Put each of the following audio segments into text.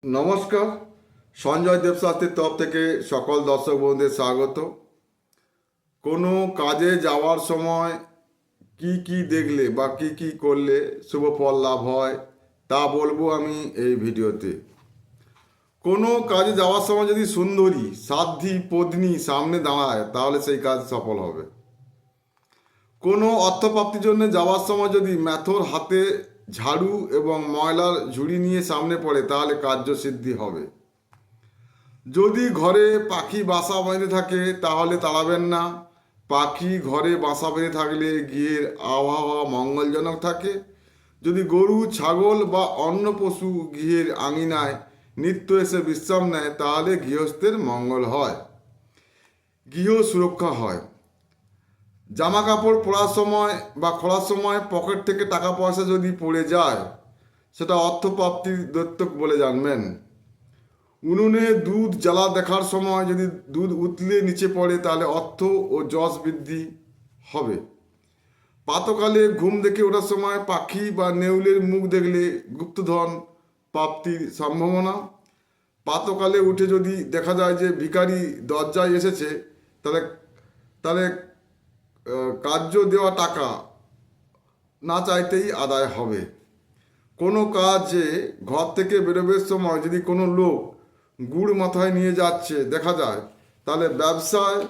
নমস্কার। সঞ্জয় দেবশাস্ত্রীর তরফ থেকে সকল দর্শক বন্ধুদের স্বাগত। কোনো কাজে যাওয়ার সময় কি কি দেখলে বা কি কি করলে শুভ ফল লাভ হয় তা বলবো আমি এই ভিডিওতে। কোনো কাজে যাওয়ার সময় যদি সুন্দরী সাধ্বী পত্নী সামনে দাঁড়ায় তাহলে সেই কাজ সফল হবে। কোনো অর্থপ্রাপ্তির জন্য যাওয়ার সময় যদি ম্যাথর হাতে ঝাড়ু এবং ময়লার ঝুড়ি নিয়ে সামনে পড়ে তাহলে কার্যসিদ্ধি হবে। যদি ঘরে পাখি বাসা বেঁধে থাকে তাহলে তাড়াবেন না। পাখি ঘরে বাসা বেঁধে থাকলে গৃহের আবহাওয়া মঙ্গলজনক থাকে। যদি গরু ছাগল বা অন্য পশু গৃহের আঙিনায় নিত্য এসে বিশ্রাম নেয় তাহলে গৃহস্থের মঙ্গল হয়, গৃহ সুরক্ষা হয়। জামা কাপড় পরার সময় বা খোলার সময় পকেট থেকে টাকা পয়সা যদি পড়ে যায় সেটা অর্থপ্রাপ্তির দ্যোতক বলে জানবেন। উনুনে দুধ জ্বালা দেখার সময় যদি দুধ উতলে নিচে পড়ে তাহলে অর্থ ও যশ বৃদ্ধি হবে। প্রাতকালে ঘুম থেকে ওঠার সময় পাখি বা নেউলের মুখ দেখলে গুপ্তধন প্রাপ্তির সম্ভাবনা। প্রাতকালে উঠে যদি দেখা যায় যে ভিখারি দরজায় এসেছে তাহলে তাহলে কার্য দেওয়া টাকা না চাইতেই আদায় হবে। কোনো কাজে ঘর থেকে বেরোবার সময় যদি কোনো লোক গুড় মাথায় নিয়ে যাচ্ছে দেখা যায় তাহলে ব্যবসায়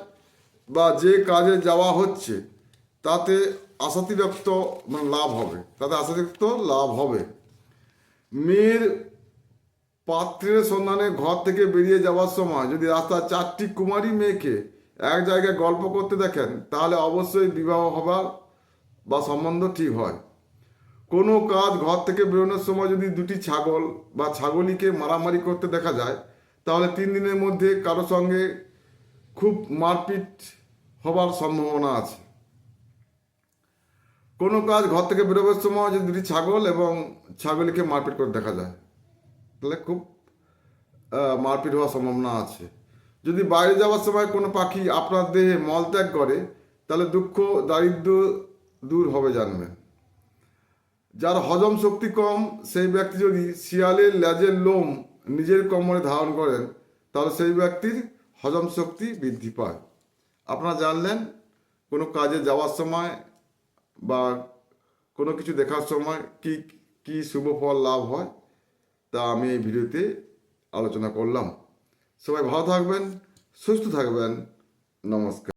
বা যে কাজে যাওয়া হচ্ছে তাতে আশাতিরিক্ত লাভ হবে, লাভ হবে। মেয়ের পাত্রের সন্ধানে ঘর থেকে বেরিয়ে যাওয়ার সময় যদি রাস্তায় চারটি কুমারী মেয়েকে এক জায়গায় গল্প করতে দেখেন তাহলে অবশ্যই বিবাহ হবার বা সম্বন্ধ ঠিক হয়। কোনো কাজ ঘর থেকে বেরোনোর সময় যদি দুটি ছাগল বা ছাগলিকে মারামারি করতে দেখা যায় তাহলে 3 দিনের মধ্যে কারো সঙ্গে খুব মারপিট হবার সম্ভাবনা আছে। কোনো কাজ ঘর থেকে বেরোবার সময় যদি দুটি ছাগল এবং ছাগলিকে মারপিট করে দেখা যায় তাহলে খুব মারপিট হওয়ার সম্ভাবনা আছে। যদি বাইরে যাওয়ার সময় কোনো পাখি আপনার দেহে মলত্যাগ করে তাহলে দুঃখ দারিদ্র দূর হবে জানবেন। যার হজম শক্তি কম সেই ব্যক্তি যদি শিয়ালের লেজের লোম নিজের কোমরে ধারণ করেন তাহলে সেই ব্যক্তির হজম শক্তি বৃদ্ধি পায়। আপনারা জানলেন কোনো কাজে যাওয়ার সময় বা কোনো কিছু দেখার সময় কি কি শুভ ফল লাভ হয় তা আমি এই ভিডিওতে আলোচনা করলাম। সবাই ভালো থাকবেন, সুস্থ থাকবেন। নমস্কার।